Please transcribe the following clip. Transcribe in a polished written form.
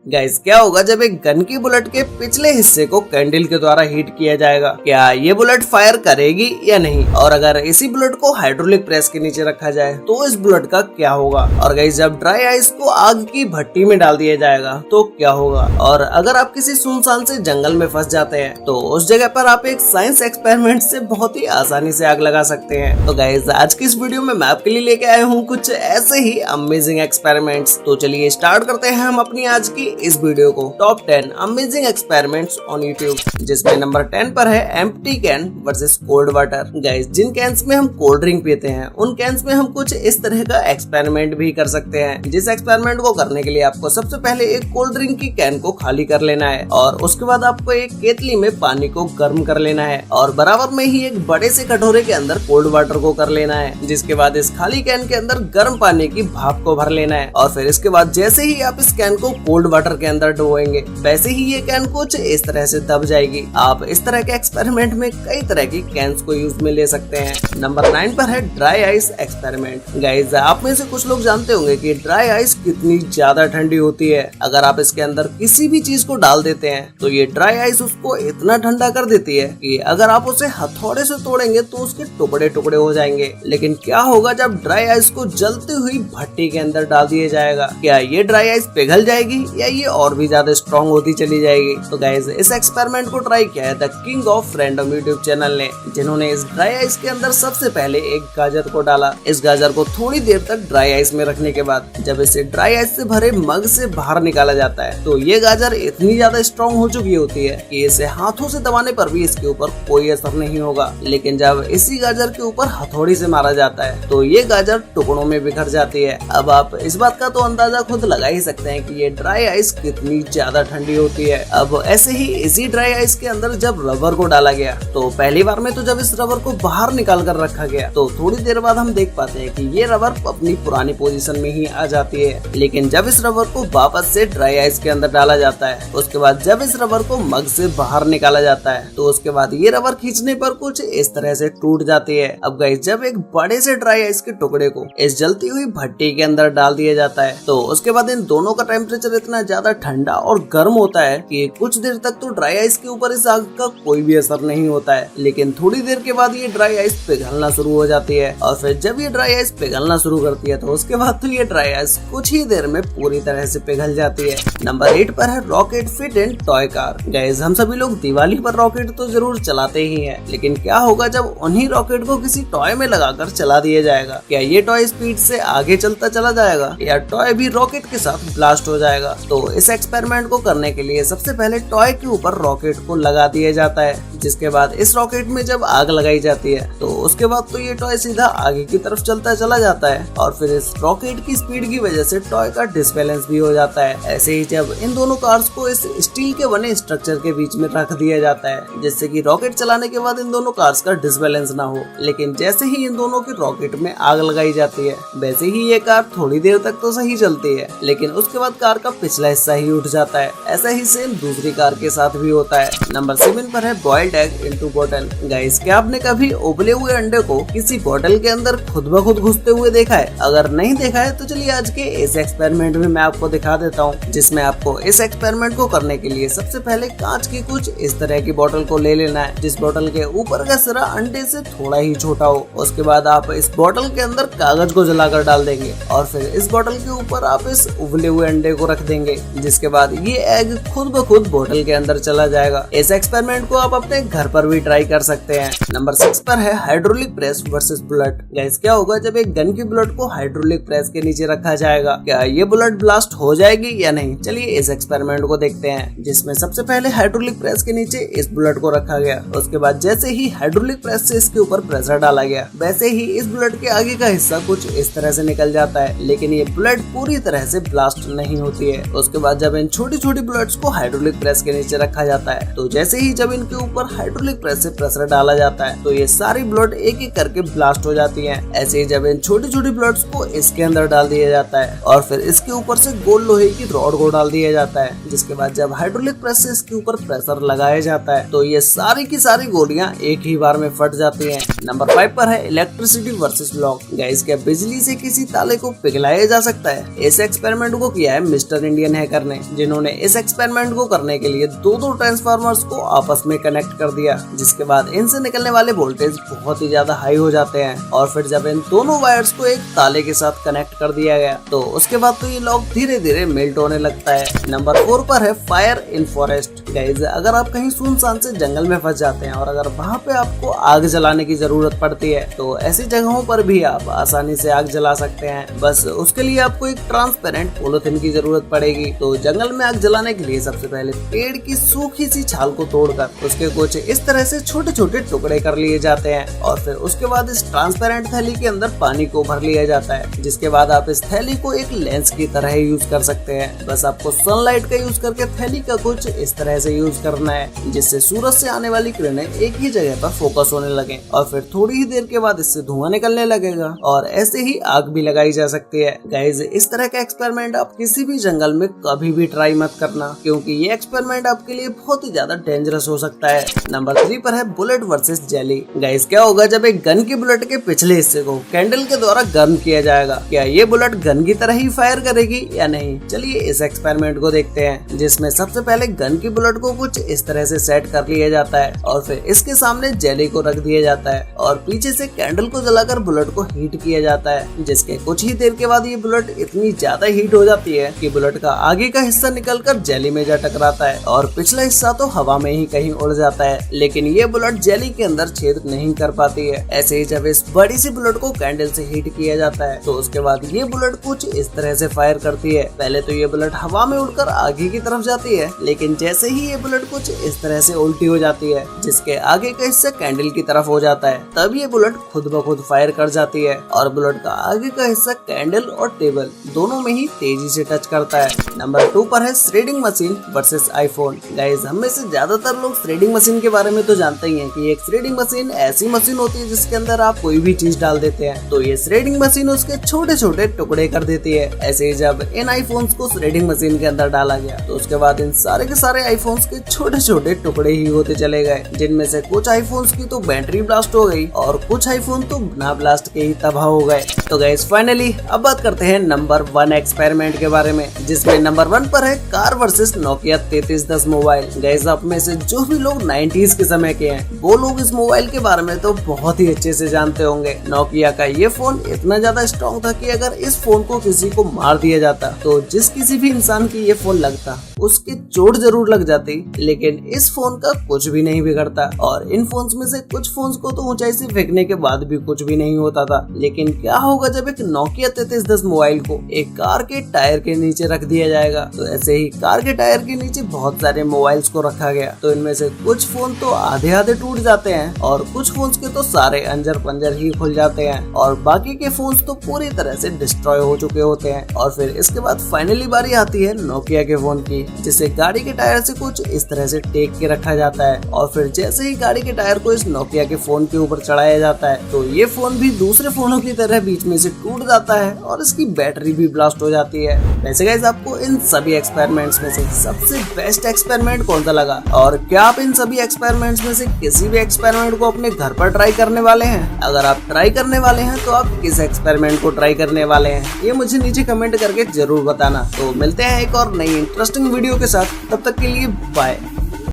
Guys, क्या होगा जब एक गन की बुलेट के पिछले हिस्से को कैंडल के द्वारा हीट किया जाएगा? क्या ये बुलेट फायर करेगी या नहीं? और अगर इसी बुलेट को हाइड्रोलिक प्रेस के नीचे रखा जाए तो इस बुलेट का क्या होगा? और गाइस, जब ड्राई आइस को आग की भट्टी में डाल दिया जाएगा तो क्या होगा? और अगर आप किसी सुनसान से जंगल में फंस जाते हैं तो उस जगह पर आप एक साइंस एक्सपेरिमेंट से बहुत ही आसानी से आग लगा सकते हैं। तो गाइस, आज की इस वीडियो में मैं आपके लिए लेके आया हूँ कुछ ऐसे ही अमेजिंग एक्सपेरिमेंट्स। तो चलिए स्टार्ट करते हैं हम अपनी आज की इस वीडियो को। Top 10 amazing experiments on YouTube, जिसमें नंबर 10 पर है empty can versus cold water. Guys, जिन कैंस में हम कोल्ड ड्रिंक पीते हैं उन कैंस में हम कुछ इस तरह का एक्सपेरिमेंट भी कर सकते हैं। जिस एक्सपेरिमेंट को करने के लिए आपको सबसे पहले एक कोल्ड ड्रिंक की कैन को खाली कर लेना है और उसके बाद आपको एक केतली में पानी को गर्म कर लेना है और बराबर में ही एक बड़े से कटोरे के अंदर कोल्ड वाटर को कर लेना है। जिसके बाद इस खाली कैन के अंदर गर्म पानी की भाप को भर लेना है और फिर इसके बाद जैसे ही आप इस कैन को कोल्ड वाटर के अंदर डुबोएंगे वैसे ही ये कैन कुछ इस तरह से दब जाएगी। आप इस तरह के एक्सपेरिमेंट में कई तरह की कैंस को यूज में ले सकते हैं। नंबर 9 पर है ड्राई आइस एक्सपेरिमेंट। गाइस, आप में से कुछ लोग जानते होंगे कि ड्राई आइस कितनी ज्यादा ठंडी होती है। अगर आप इसके अंदर किसी भी चीज को डाल देते हैं तो ये ड्राई आइस उसको इतना ठंडा कर देती है कि अगर आप उसे हथौड़े से तोड़ेंगे तो उसके टुकड़े टुकड़े हो जाएंगे। लेकिन क्या होगा जब ड्राई आइस को जलती हुई भट्टी के अंदर डाल दिया जाएगा? क्या ये ड्राई आइस पिघल जाएगी या ये और भी ज्यादा स्ट्रॉन्ग होती चली जाएगी? तो गाइस, इस एक्सपेरिमेंट को ट्राई किया है the king of random YouTube channel ने, जिन्होंने इस ड्राई आइस के अंदर सबसे पहले एक गाजर को डाला। इस गाजर को थोड़ी देर तक ड्राई आइस में रखने के बाद जब इसे ड्राई आइस से भरे मग से बाहर निकाला जाता है तो ये गाजर इतनी ज्यादा स्ट्रॉन्ग हो चुकी होती है कि इसे हाथों से दबाने पर भी इसके ऊपर कोई असर नहीं होगा। लेकिन जब इसी गाजर के ऊपर हथौड़ी से मारा जाता है तो ये गाजर टुकड़ों में बिखर जाती है। अब आप इस बात का तो अंदाजा खुद लगा ही सकते हैं कि ये ड्राई आइस कितनी ज्यादा ठंडी होती है। अब ऐसे ही इसी ड्राई आइस के अंदर जब रबर को डाला गया तो पहली बार में तो जब इस रबर को बाहर निकाल कर रखा गया तो थोड़ी देर बाद हम देख पाते हैं कि ये रबर अपनी पुरानी पोजीशन में ही आ जाती है। लेकिन जब इस रबर को वापस से ड्राई आइस के अंदर डाला जाता है उसके बाद जब इस रबर को मग से बाहर निकाला जाता है तो उसके बाद ये रबर खींचने पर कुछ इस तरह से टूट जाती है। अब गाइस, जब एक बड़े से ड्राई आइस के टुकड़े को इस जलती हुई भट्टी के अंदर डाल दिया जाता है तो उसके बाद इन दोनों का टेम्परेचर इतना ज्यादा ठंडा और गर्म होता है कि कुछ देर तक तो ड्राई आइस के ऊपर इस आग का कोई भी असर नहीं होता है। लेकिन थोड़ी देर के बाद ये ड्राई आइस पिघलना शुरू हो जाती है और फिर जब ये ड्राई आइस पिघलना शुरू करती है तो उसके बाद तो ये ड्राई आइस कुछ ही देर में पूरी तरह से पिघल जाती है। नंबर 8 पर है rocket fit and toy car. Guys, हम सभी लोग दिवाली पर रॉकेट तो जरूर चलाते ही हैं, लेकिन क्या होगा जब उन्हीं रॉकेट को किसी टॉय में लगाकर चला दिया जाएगा? क्या ये टॉय स्पीड से आगे चलता चला जाएगा या टॉय भी रॉकेट के साथ ब्लास्ट हो जाएगा? तो इस एक्सपेरिमेंट को करने के लिए सबसे पहले टॉय के ऊपर रॉकेट को लगा दिया जाता है। जिसके बाद इस रॉकेट में जब आग लगाई जाती है तो उसके बाद तो ये टॉय सीधा आगे की तरफ चलता चला जाता है और फिर इस रॉकेट की स्पीड की वजह से टॉय का डिसबैलेंस भी हो जाता है। ऐसे ही जब इन दोनों कार्स को इस स्टील के बने स्ट्रक्चर के बीच में रख दिया जाता है जिससे कि रॉकेट चलाने के बाद इन दोनों कार्स का डिसबैलेंस ना हो, लेकिन जैसे ही इन दोनों की रॉकेट में आग लगाई जाती है वैसे ही ये कार थोड़ी देर तक तो सही चलती है, लेकिन उसके बाद कार का पिछला हिस्सा ही उठ जाता है। ऐसा ही सेम दूसरी कार के साथ भी होता है। नंबर 7 पर है boiled egg into bottle. Guys, क्या आपने कभी उबले हुए अंडे को किसी बॉटल के अंदर खुद ब खुद घुसते हुए देखा है? अगर नहीं देखा है तो चलिए आज के इस एक्सपेरिमेंट में मैं आपको दिखा देता हूँ, जिसमें आपको इस एक्सपेरिमेंट को करने के लिए सबसे पहले कांच की कुछ इस तरह की बोतल को ले लेना है जिस बोतल के ऊपर का सिरा अंडे से थोड़ा ही छोटा हो। उसके बाद आप इस बोतल के अंदर कागज को जलाकर डाल देंगे और फिर इस बोतल के ऊपर आप इस उबले हुए अंडे को रख देंगे, जिसके बाद ये एग खुद ब खुद बोतल के अंदर चला जाएगा। इस एक्सपेरिमेंट को आप अपने घर पर भी ट्राई कर सकते हैं। नंबर 6 पर है hydraulic press versus bullet. Guys, क्या होगा जब एक गन की बुलेट को हाइड्रोलिक प्रेस के नीचे रखा जाएगा? क्या ये बुलेट ब्लास्ट हो जाएगी या नहीं? चलिए इस एक्सपेरिमेंट को देखते हैं, जिसमें सबसे पहले हाइड्रोलिक प्रेस के नीचे इस बुलेट को रखा गया। उसके बाद जैसे ही हाइड्रोलिक प्रेस से इसके ऊपर प्रेशर डाला गया वैसे ही इस बुलेट के आगे का हिस्सा कुछ इस तरह से निकल जाता है, लेकिन ये बुलेट पूरी तरह से ब्लास्ट नहीं होती है। उसके बाद जब इन छोटी छोटी बुलेट्स को हाइड्रोलिक प्रेस के नीचे रखा जाता है तो जैसे ही जब इनके ऊपर हाइड्रोलिक प्रेस से प्रेशर डाला जाता है तो ये सारी बुलेट एक एक करके ब्लास्ट हो जाती है। ऐसे ही जब इन छोटी छोटी बुलेट्स को इसके अंदर डाल दिया जाता है और फिर इसके ऊपर से गोल लोहे की रॉड को डाल दिया जाता है, जिसके बाद जब हाइड्रोलिक प्रेस से इसके ऊपर प्रेशर लगाया जाता है तो ये सारी की सारी गोलियां एक ही बार में फट जाती हैं। नंबर 5 पर है इलेक्ट्रिसिटी वर्सेस लॉक। गाइस, क्या बिजली से किसी ताले को पिघलाया जा सकता है? इस एक्सपेरिमेंट को किया है मिस्टर इंडियन हैकर ने, जिन्होंने इस एक्सपेरिमेंट को करने के लिए दो ट्रांसफार्मर्स को आपस में कनेक्ट कर दिया, जिसके बाद इनसे निकलने वाले वोल्टेज बहुत ही ज्यादा हाई हो जाते हैं और फिर जब इन दोनों वायर्स को एक ताले के साथ कनेक्ट कर दिया गया तो उसके बाद तो ये लॉक धीरे धीरे मेल्ट होने लगता है। नंबर 4 पर है फायर इन फॉरेस्ट। गाइस, अगर आप कहीं सुनसान से जंगल में फंस जाते हैं और अगर वहाँ पे आपको आग जलाने की जरूरत पड़ती है तो ऐसी जगहों पर भी आप आसानी से आग जला सकते हैं। बस उसके लिए आपको एक ट्रांसपेरेंट पॉलिथीन की जरूरत पड़ेगी। तो जंगल में आग जलाने के लिए सबसे पहले पेड़ की सूखी सी छाल को तोड़कर उसके कुछ इस तरह से छोटे छोटे टुकड़े कर लिए जाते हैं और फिर उसके बाद इस ट्रांसपेरेंट थैली के अंदर पानी को भर लिया जाता है, जिसके बाद आप इस थैली को एक लेंस की तरह यूज कर सकते हैं। बस आपको सनलाइट का यूज करके थैली का कुछ इस तरह से यूज करना है जिससे सूरज से आने वाली किरणें एक ही जगह पर फोकस होने लगे और फिर थोड़ी ही देर के बाद इससे धुआं निकलने लगेगा और ऐसे ही आग भी लगाई जा सकती है। गाइस, इस तरह का एक्सपेरिमेंट आप किसी भी जंगल में कभी भी ट्राई मत करना, क्योंकि ये एक्सपेरिमेंट आपके लिए बहुत ही ज्यादा डेंजरस हो सकता है। नंबर 3 पर है बुलेट वर्सेस जेली। गाइस, क्या होगा जब एक गन की बुलेट के पिछले हिस्से को कैंडल के द्वारा गर्म किया जाएगा? क्या ये बुलेट गन की तरह ही फायर करेगी या नहीं? चलिए इस एक्सपेरिमेंट को देखते हैं, जिसमें सबसे पहले गन की बुलेट को कुछ इस तरह से सेट कर लिया जाता है और फिर इसके सामने जेली को रख दिया जाता है और पीछे से कैंडल को जलाकर बुलेट को हीट किया जाता है, जिसके कुछ ही देर के बाद ये बुलेट इतनी ज्यादा हीट हो जाती है कि बुलेट का आगे का हिस्सा निकलकर जेली में जा टकराता है और पिछला हिस्सा तो हवा में ही कहीं उड़ जाता है, लेकिन ये बुलेट जेली के अंदर छेद नहीं कर पाती है। ऐसे ही जब इस बड़ी सी बुलेट को कैंडल से हीट किया जाता है तो उसके बाद ये बुलेट कुछ इस तरह से फायर करती है। पहले तो ये बुलेट हवा में उड़कर आगे की तरफ जाती है, लेकिन जैसे ही ये बुलेट कुछ इस तरह से उल्टी हो जाती है जिसके आगे का हिस्सा कैंडल की तरफ हो जाता है, तब ये बुलेट खुद ब खुद फायर कर जाती है और बुलेट का आगे का हिस्सा कैंडल और टेबल दोनों में ही तेजी से टच करता है। नंबर 2 पर है threading machine versus iPhone. Guys, हम में से ज्यादातर लोग थ्रेडिंग मशीन के बारे में तो जानते ही हैं कि एक थ्रेडिंग मशीन ऐसी मशीन होती है जिसके अंदर आप कोई भी चीज डाल देते हैं तो ये थ्रेडिंग मशीन उसके छोटे छोटे टुकड़े कर देती है। ऐसे ही जब इन आईफोन्स को थ्रेडिंग मशीन के अंदर डाला गया तो उसके बाद इन सारे के सारे आईफोन्स के छोटे छोटे टुकड़े ही होते चले गए, जिनमें से कुछ आईफोन्स की तो बैटरी ब्लास्ट हो गई और कुछ आईफोन तो बिना ब्लास्ट के ही तबाह हो गए। तो गाइस, फाइनली अब बात करते हैं नंबर 1 एक्सपेरिमेंट के बारे में, जिसमें नंबर 1 पर है car versus Nokia 3310 mobile. Guys, आप में से जो भी लोग 90s के समय के हैं वो लोग इस मोबाइल के बारे में तो बहुत ही अच्छे से जानते होंगे। नोकिया का ये फोन इतना ज्यादा स्ट्रॉन्ग था कि अगर इस फोन को किसी को मार दिया जाता तो जिस किसी भी इंसान की ये फोन लगता उसके चोट जरूर लग जाती, लेकिन इस फोन का कुछ भी नहीं बिगड़ता और इन फोन्स में से कुछ फोन्स को तो ऊंचाई से फेंकने के बाद भी कुछ भी नहीं होता था। लेकिन क्या होगा जब एक नोकिया 3310 मोबाइल को एक कार के टायर के नीचे रख दिया जाएगा? तो ऐसे ही कार के टायर के नीचे बहुत सारे मोबाइल्स को रखा गया तो इनमें से कुछ फोन तो आधे आधे टूट जाते हैं और कुछ फोन्स के तो सारे अंजर पंजर ही खुल जाते हैं और बाकी के फोन्स तो पूरी तरह से डिस्ट्रॉय हो चुके होते हैं। और फिर इसके बाद फाइनली बारी आती है नोकिया के फोन की, जिसे गाड़ी के टायर से कुछ इस तरह से टेक के रखा जाता है और फिर जैसे ही गाड़ी के टायर को इस नोकिया के फोन के ऊपर चढ़ाया जाता है तो ये फोन भी दूसरे फोनों की तरह बीच में से टूट जाता है और इसकी बैटरी भी ब्लास्ट हो जाती है। वैसे गाइस, आपको इन सभी एक्सपेरिमेंट्स में से सबसे बेस्ट एक्सपेरिमेंट कौन सा लगा और क्या आप इन सभी एक्सपेरिमेंट्स में से किसी भी एक्सपेरिमेंट को अपने घर पर ट्राई करने वाले हैं? अगर आप ट्राई करने वाले हैं तो आप किस एक्सपेरिमेंट को ट्राई करने वाले हैं ये मुझे नीचे कमेंट करके जरूर बताना। तो मिलते हैं एक और नई इंटरेस्टिंग वीडियो के साथ, तब तक के लिए बाय।